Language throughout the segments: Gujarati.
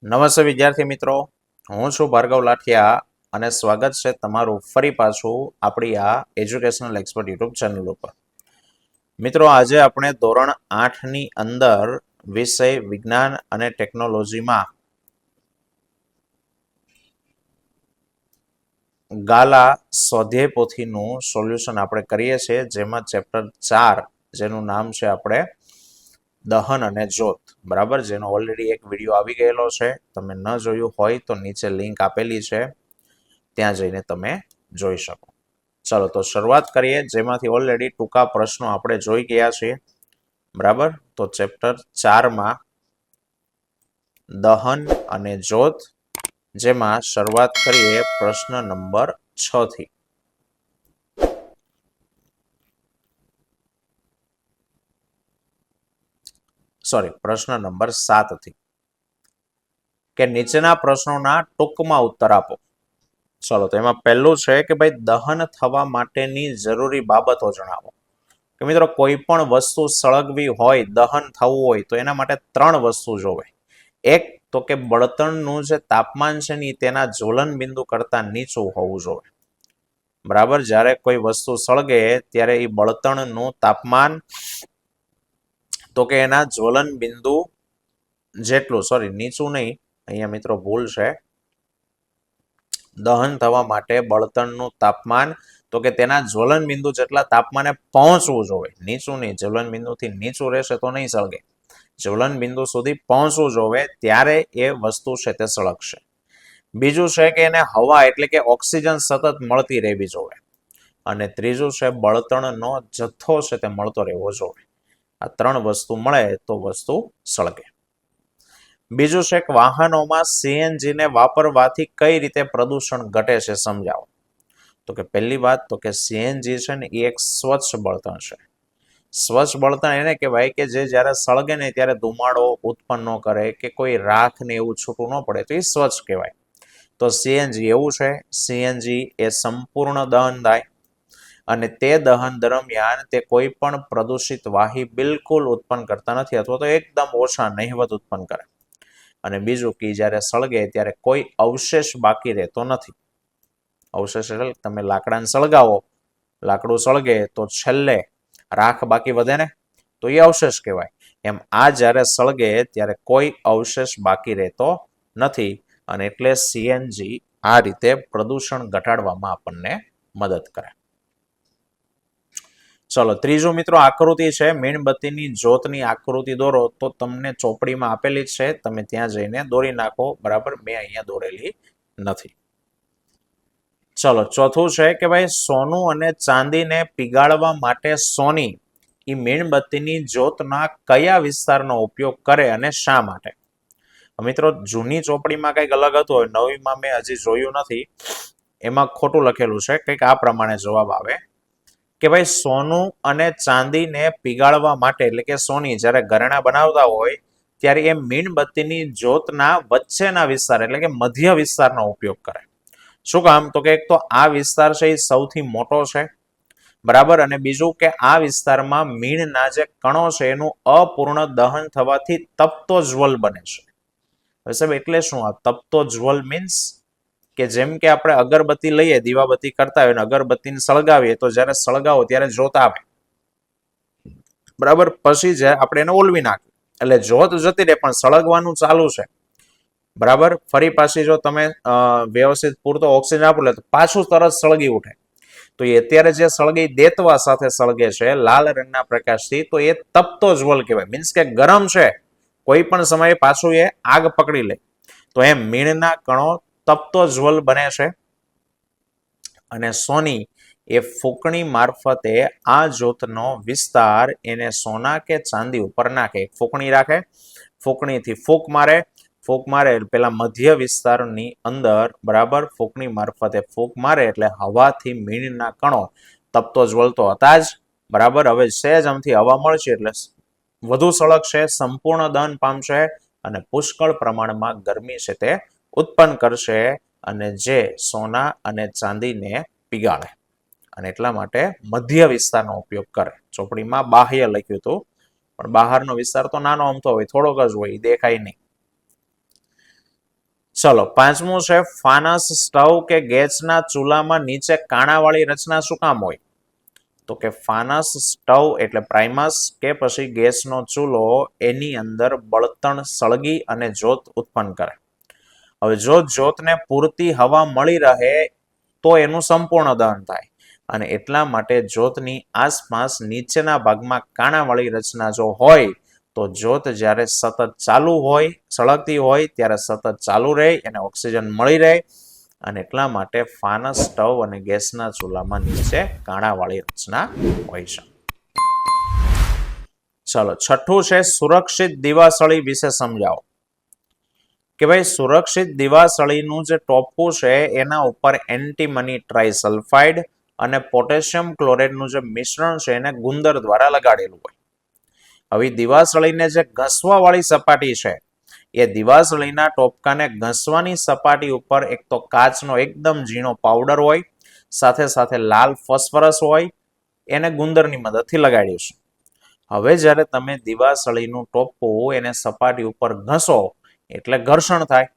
નમસ્તે વિદ્યાર્થી મિત્રો, હું છું ભાર્ગવ લાઠિયા અને સ્વાગત છે તમારું ફરી પાછું આપણી આ એજ્યુકેશનલ એક્સપર્ટ યુટ્યુબ ચેનલ ઉપર. મિત્રો, આજે આપણે ધોરણ 8ની અંદર વિષય વિજ્ઞાન અને ટેકનોલોજીમાં ગાલા સ્વાધ્યાય પોથીનું સોલ્યુશન આપણે કરીએ છીએ, જેમાં ચેપ્ટર 4 જેનું નામ છે આપણે દહન અને જ્યોત. બરાબર, જેનો ઓલરેડી એક વિડીયો આવી ગયેલો છે. તમે ન જોયું હોય તો નીચે લિંક આપેલી છે, ત્યાં જઈને તમે જોઈ શકો. ચલો તો શરૂઆત કરીએ, જેમાંથી ઓલરેડી ટૂંકા પ્રશ્નો આપણે જોઈ ગયા છીએ. બરાબર, તો ચેપ્ટર 4માં દહન અને જ્યોત, જેમાં શરૂઆત કરીએ પ્રશ્ન નંબર 6 થી. પ્રશ્ન નંબર 7 થી કે નીચેના પ્રશ્નોના ટૂંકમાં ઉત્તર આપો. ચલો, તો એમાં પહેલું છે કે ભાઈ દહન થવા માટેની જરૂરી બાબતો જણાવો. કે મિત્રો, કોઈ પણ વસ્તુ સળગવી હોય, દહન થવું હોય તો એના માટે 3 વસ્તુ જોવે. એક તો કે બળતણનું જે તાપમાન છે ને તેના જ્વલન બિંદુ કરતા નીચું હોવું જોઈએ. બરાબર, જ્યારે કોઈ વસ્તુ સળગે ત્યારે એ બળતણનું તાપમાન તો કે એના જ્વલન બિંદુ જેટલું, નીચું નહીં, અહીંયા મિત્રો ભૂલ છે. દહન થવા માટે બળતણનું તાપમાન તો કે તેના જ્વલન બિંદુ જેટલા તાપમાને પહોંચવું જોઈએ. નીચું નહીં, જ્વલન બિંદુથી નીચું રહેશે તો નહીં સળગે. જ્વલન બિંદુ સુધી પહોંચવું જોઈએ, ત્યારે એ વસ્તુ છે તે સળગશે. બીજું છે કે એને હવા એટલે કે ઓક્સિજન સતત મળતી રહેવી જોઈએ. અને ત્રીજું છે બળતણનો જથ્થો છે તે મળતો રહેવો જોઈએ. આ 3 વસ્તુ મળે તો વસ્તુ સળગે. બીજું છે કે વાહનોમાં સીએનજી ને વાપરવાથી કઈ રીતે પ્રદૂષણ ઘટે છે સમજાવો. તો કે પહેલી વાત તો કે સીએનજી છે ને એ એક સ્વચ્છ બળતણ છે. સ્વચ્છ બળતણ એને કહેવાય કે જે જ્યારે સળગે ને ત્યારે ધુમાડો ઉત્પન્ન ન કરે કે કોઈ રાખ ને એવું છૂટું ન પડે, તો એ સ્વચ્છ કહેવાય. તો સીએનજી એવું છે. સીએનજી એ સંપૂર્ણ દહન થાય અને તે દહન દરમિયાન તે કોઈ પણ પ્રદૂષિત વાહી બિલકુલ ઉત્પન્ન કરતા નથી, અથવા તો એકદમ ઓછા નહિવત ઉત્પન્ન કરે. અને બીજું કે જ્યારે સળગે ત્યારે કોઈ અવશેષ બાકી રહેતો નથી. અવશેષ એટલે તમે લાકડાને સળગાવો, લાકડું સળગે તો છેલ્લે રાખ બાકી વધે ને, તો એ અવશેષ કહેવાય. એમ આ જ્યારે સળગે ત્યારે કોઈ અવશેષ બાકી રહેતો નથી, અને એટલે સીએનજી આ રીતે પ્રદૂષણ ઘટાડવામાં આપણને મદદ કરે. ચલો, ત્રીજું મિત્રો આકૃતિ છે. મીણબત્તીની જ્યોતની આકૃતિ દોરો. તો તમને ચોપડીમાં આપેલી છે, તમે ત્યાં જઈને દોરી નાખો. બરાબર, મેં અહીંયા દોરેલી નથી. ચલો, ચોથું છે કે ભાઈ સોનું અને ચાંદીને પીગાળવા માટે સોની એ મીણબત્તીની જ્યોતના કયા વિસ્તારનો ઉપયોગ કરે અને શા માટે? મિત્રો, જૂની ચોપડીમાં કંઈક અલગ હતું, હોય નવીમાં મેં હજી જોયું નથી. એમાં ખોટું લખેલું છે, કંઈક આ પ્રમાણે જવાબ આવે કે ભાઈ સોનું અને ચાંદીને પીગાળવા માટે, એટલે કે સોની જ્યારે ઘરેણા બનાવતા હોય ત્યારે એ મીણબત્તીની જ્યોતના વચ્ચેના વિસ્તાર એટલે કે મધ્ય વિસ્તારનો ઉપયોગ કરે. શું કામ? તો કે એક તો આ વિસ્તાર છે એ સૌથી મોટો છે. બરાબર, અને બીજું કે આ વિસ્તારમાં મીણના જે કણો છે એનું અપૂર્ણ દહન થવાથી તપતો જ્વલ બને છે. હવે સાહેબ, એટલે શું આ તપતો જ્વલ મીન્સ? કે જેમ કે આપણે અગરબત્તી લઈએ, દીવાબત્તી કરતા હોય, અગરબત્તીને સળગાવીએ તો જ્યારે સળગાવો ત્યારે જ્યોત આવે. બરાબર, પછી જે આપણે એને ઓલવી નાખીએ એટલે જ્યોત જતી રહે, પણ સળગવાનું ચાલુ છે. બરાબર, ફરી પાછી જો તમે વ્યવસ્થિત પૂરતો ઓક્સિજન આપો તો પાછું તરત સળગી ઉઠે. તો એ અત્યારે જે સળગી દેતવા સાથે સળગે છે લાલ રંગના પ્રકાશથી, તો એ તપતો જ્વલ કહેવાય. મીન્સ કે ગરમ છે, કોઈ પણ સમયે પાછું એ આગ પકડી લે. તો એમ મીણના કણો તપતો જ્વલ બને છે. અને સોની એ ફૂંકણી મારફતે આ જ્યોતનો વિસ્તાર એને સોના કે ચાંદી ઉપર નાખે. ફૂંકણી રાખે, ફૂંકણીથી ફૂંક મારે, ફૂંક મારે પેલા મધ્ય વિસ્તારની અંદર, બરાબર, ફૂંકણી મારફતે ફૂંક મારે એટલે હવાથી મીણના કણો તપતો જ્વલતો હતા જ. બરાબર, હવે સહેજ આમથી હવા મળશે એટલે વધુ સળગશે, સંપૂર્ણ દહન પામશે અને પુષ્કળ પ્રમાણમાં ગરમી છે તે ઉત્પન્ન કરશે, અને જે સોના અને ચાંદીને પીગાળે. અને એટલા માટે મધ્ય વિસ્તારનો ઉપયોગ કરે. ચોપડીમાં બાહ્ય લખ્યું હતું, પણ બહારનો વિસ્તાર તો નાનો અમથો હોય, થોડોક જ હોય, દેખાય નહીં. ચલો પાંચમું છે ફાનસ, સ્ટવ કે ગેસના ચૂલામાં નીચે કાણાવાળી રચના શું કામ હોય? તો કે ફાનસ, સ્ટવ એટલે પ્રાઇમસ કે પછી ગેસનો ચૂલો એની અંદર બળતણ સળગી અને જ્યોત ઉત્પન્ન કરે. હવે જો જ્યોતને પૂરતી હવા મળી રહે તો એનું સંપૂર્ણ દહન થાય અને એટલા માટે જ્યોતની આસપાસ નીચેના ભાગમાં કાણાવાળી રચના જો હોય તો જ્યોત જ્યારે સતત ચાલુ હોય, સળગતી હોય ત્યારે સતત ચાલુ રહે, એને ઓક્સિજન મળી રહે અને એટલા માટે ફાનસ, સ્ટવ અને ગેસના ચૂલામાં નીચે કાણાવાળી રચના હોય છે. ચલો છઠ્ઠું છે સુરક્ષિત દિવાસળી વિશે સમજાવો. કે ભાઈ સુરક્ષિત દિવાસળીનું જે ટોપું છે એના ઉપર એન્ટીમની ટ્રાઇસલ્ફાઇડ અને પોટેશિયમ ક્લોરાઇડનું જે મિશ્રણ છે એને ગુંદર દ્વારા લગાડેલું હોય. હવે દિવાસળીને જે ઘસવા વાળી સપાટી છે એ દિવાસળીના ટોપકાને ઘસવાની સપાટી ઉપર એક તો કાચનો એકદમ ઝીણો પાવડર હોય, સાથે સાથે લાલ ફોસ્ફરસ હોય, એને ગુંદરની મદદથી લગાડ્યું છે. હવે જ્યારે તમે દિવાસળીનું ટોપું એને સપાટી ઉપર ઘસો એટલે ઘર્ષણ થાય.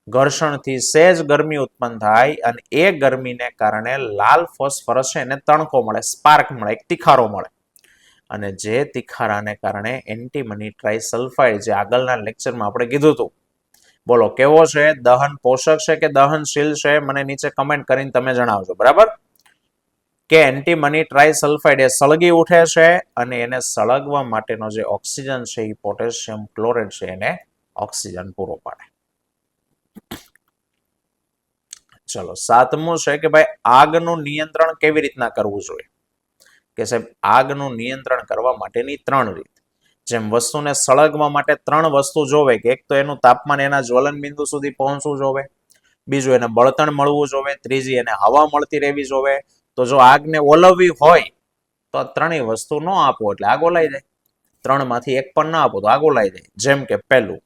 ઘર્ષણથી સહેજ ગરમી ઉત્પન્ન થાય અને એ ગરમીને કારણે લાલ ફોસ્ફરસ છે એને તણકો મળે, સ્પાર્ક મળે, એક તીખારો મળે અને જે તીખારાને કારણે એન્ટીમની ટ્રાઇસલ્ફાઇડ જે આગળના લેક્ચરમાં આપણે કીધું હતું. બોલો કેવો છે? દહન પોષક છે કે દહનશીલ છે? મને નીચે કમેન્ટ કરીને તમે જણાવજો. બરાબર કે એન્ટીમની ટ્રાઇસલ્ફાઇડ એ સળગી ઉઠે છે અને એને સળગવા માટેનો જે ઓક્સિજન છે એ પોટેશિયમ ક્લોરાઇડ છે એને ઓક્સિજન પૂરો પાડે. ચલો સાતમું છે કે ભાઈ આગનું નિયંત્રણ કેવી રીતના કરવું જોઈએ? કે સાહેબ આગનું નિયંત્રણ કરવા માટેની 3 રીત. જેમ વસ્તુને સળગવા માટે 3 વસ્તુ જોવે કે એક તો એનું તાપમાન એના જ્વલન બિંદુ સુધી પહોંચવું જોવે, બીજું એને બળતણ મળવું જોવે, ત્રીજી એને હવા મળતી રહેવી જોવે. તો જો આગને ઓલવવી હોય તો આ 3 વસ્તુ ન આપો એટલે આગ ઓલાઈ જાય. 3 માંથી એક પણ ના આપો તો આગ ઓલાઈ જાય. જેમ કે પહેલું,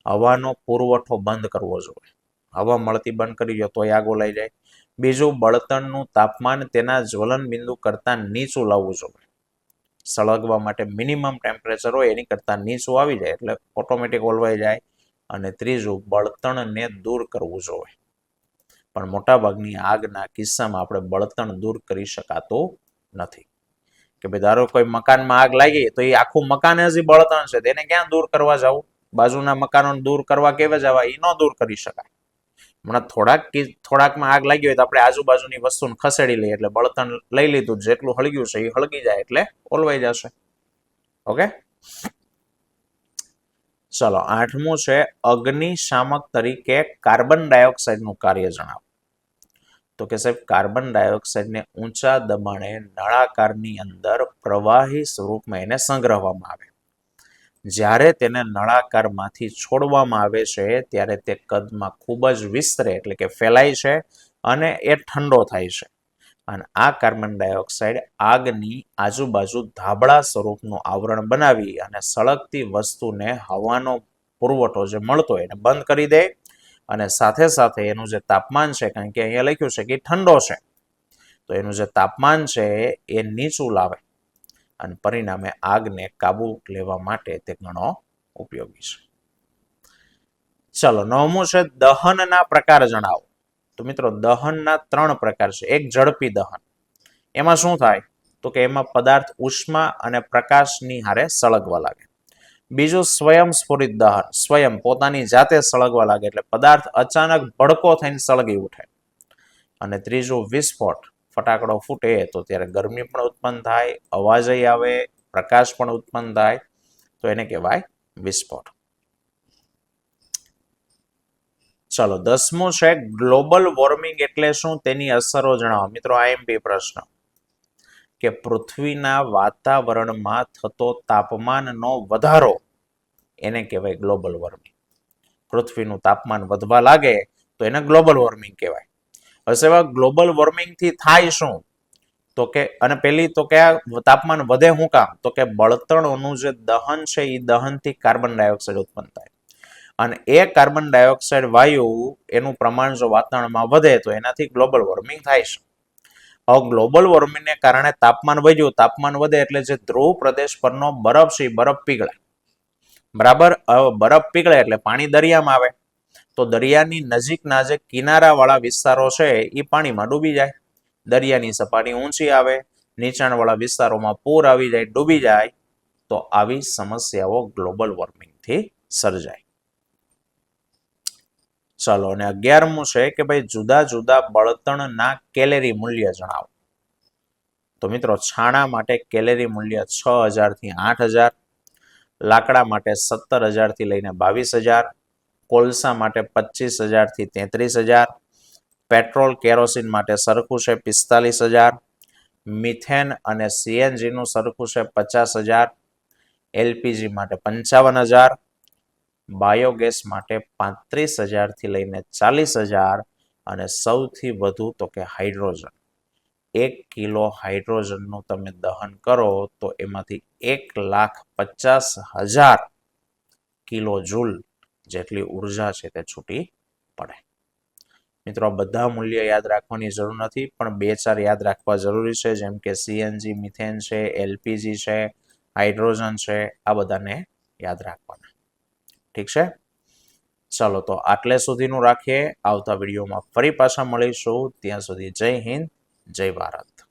હવાનો પુરવઠો બંધ કરવો જોઈએ. હવા મળતી બંધ કરી દો તો આગ ઓલાઈ જાય. બીજું, બળતણનું તાપમાન તેના જ્વલન બિંદુ કરતા નીચું લાવવું જોઈએ. સળગવા માટે મિનિમમ ટેમ્પરેચર હોય એની કરતા નીચું આવી જાય એટલે ઓટોમેટિક ઓલવાઈ જાય. અને ત્રીજું, બળતણને દૂર કરવું જોઈએ. પણ મોટાભાગની આગના કિસ્સામાં આપણે બળતણ દૂર કરી શકાતું નથી. કે ભાઈ ધારો કોઈ મકાનમાં આગ લાગી તો એ આખું મકાન હજી બળતણ છે, તેને ક્યાં દૂર કરવા જવું? બાજુના મકાનો દૂર કરવા કેવા જવા? એ ન દૂર કરી શકાય. હમણાં થોડાકમાં આગ લાગી હોય તો આપણે આજુબાજુની વસ્તુને ખસેડી લઈએ એટલે બળતણ લઈ લીધું, જેટલું હળગ્યું છે એ હળગી જાય એટલે ઓલવાઈ જશે. ઓકે, ચલો આઠમું છે અગ્નિશામક તરીકે કાર્બન ડાયોક્સાઇડનું કાર્ય જણાવો. તો કે સાહેબ કાર્બન ડાયોક્સાઇડને ઊંચા દબાણે નળાકારની અંદર પ્રવાહી સ્વરૂપમાં એને સંગ્રહવામાં આવે. જ્યારે તેને નળાકારમાંથી છોડવામાં આવે છે ત્યારે તે કદમાં ખૂબ જ વિસ્તરે એટલે કે ફેલાય છે અને એ ઠંડો થાય છે. અને આ કાર્બન ડાયોક્સાઇડ આગની આજુબાજુ ધાબળા સ્વરૂપનું આવરણ બનાવી અને સળગતી વસ્તુને હવાનો પુરવઠો જે મળતો એને બંધ કરી દે અને સાથે સાથે એનું જે તાપમાન છે, કારણ કે અહીંયા લખ્યું છે કે ઠંડો છે, તો એનું જે તાપમાન છે એ નીચું લાવે અને પરિણામે આગને કાબુ લેવા માટે તે ઘણો ઉપયોગી છે. ચલો નવમું છે દહનના પ્રકાર જણાવો. તો મિત્રો દહનના 3 પ્રકાર છે. એક ઝડપી દહન. એમાં શું થાય? તો કે એમાં પદાર્થ ઉષ્મા અને પ્રકાશની હારે સળગવા લાગે. બીજું સ્વયંસ્ફુરિત દહન. સ્વયં પોતાની જાતે સળગવા લાગે એટલે પદાર્થ અચાનક ભડકો થઈને સળગી ઉઠે. અને ત્રીજું વિસ્ફોટ. ફટાકડો ફૂટે તો ત્યારે ગરમી પણ ઉત્પન્ન થાય, અવાજ આવે, પ્રકાશ પણ ઉત્પન્ન થાય, તો એને કહેવાય વિસ્ફોટ. ચલો 10મું છે ગ્લોબલ વોર્મિંગ એટલે શું? તેની અસરો જણાવો. મિત્રો આઈએમપી પ્રશ્ન. કે પૃથ્વીના વાતાવરણમાં થતો તાપમાનનો વધારો એને કહેવાય ગ્લોબલ વોર્મિંગ. પૃથ્વીનું તાપમાન વધવા લાગે તો એને ગ્લોબલ વોર્મિંગ કહેવાય. હવે ગ્લોબલ વોર્મિંગથી થાય શું? તો કે અને પેલી તો કે આ તાપમાન વધે શું કામ? તો કે બળતણોનું જે દહન છે એ દહનથી કાર્બન ડાયોક્સાઇડ ઉત્પન્ન થાય અને એ કાર્બન ડાયોક્સાઇડ વાયુ એનું પ્રમાણ જો વાતાવરણમાં વધે તો એનાથી ગ્લોબલ વોર્મિંગ થાય છે. હવે ગ્લોબલ વોર્મિંગને કારણે તાપમાન વધ્યું, તાપમાન વધે એટલે જે ધ્રુવ પ્રદેશ પરનો બરફ છે એ બરફ પીગળે. બરાબર, હવે બરફ પીગળે એટલે પાણી દરિયામાં આવે. તો દરિયાની નજીકના જે કિનારાવાળા વિસ્તારો છે એ પાણીમાં ડૂબી જાય. દરિયાની સપાટી ઊંચી આવે, નીચાણવાળા વિસ્તારોમાં પૂર આવી જાય, ડૂબી જાય, તો આવી સમસ્યાઓ ગ્લોબલ વોર્મિંગથી સર્જાય. ચાલો, અને 11મું છે કે ભાઈ જુદા જુદા બળતણના કેલેરી મૂલ્ય જણાવો. તો મિત્રો, છાણા માટે કેલેરી મૂલ્ય 6000 થી 8000, લાકડા માટે 17000 થી લઈને 22000, કોલસા માટે 25000 થી 33000, પેટ્રોલ કેરોસીન માટે સરખું છે 45000, મિથેન અને સીએનજી નું સરખું છે 50000, એલપીજી માટે 55000, બાયોગેસ માટે 35000 થી લઈને 40000, અને સૌથી વધુ તો કે હાઇડ્રોજન. 1 કિલો હાઇડ્રોજનનું તમે દહન કરો તો એમાંથી 1,50,000 કિલો જૂલ જેટલી ઉર્જા છે તે છૂટી પડે. મિત્રો, આ બધા મૂલ્ય યાદ રાખવાની જરૂર નથી, પણ 2-4 યાદ રાખવા જરૂરી છે, જેમ કે સીએનજી, મિથેન છે, એલપીજી છે, હાઇડ્રોજન છે, આ બધાને યાદ રાખવાના. ઠીક છે? ચાલો, તો આટલે સુધીનું રાખીએ. આવતા વિડીયોમાં ફરી પાછા મળીશું. ત્યાં સુધી જય હિન્દ, જય ભારત.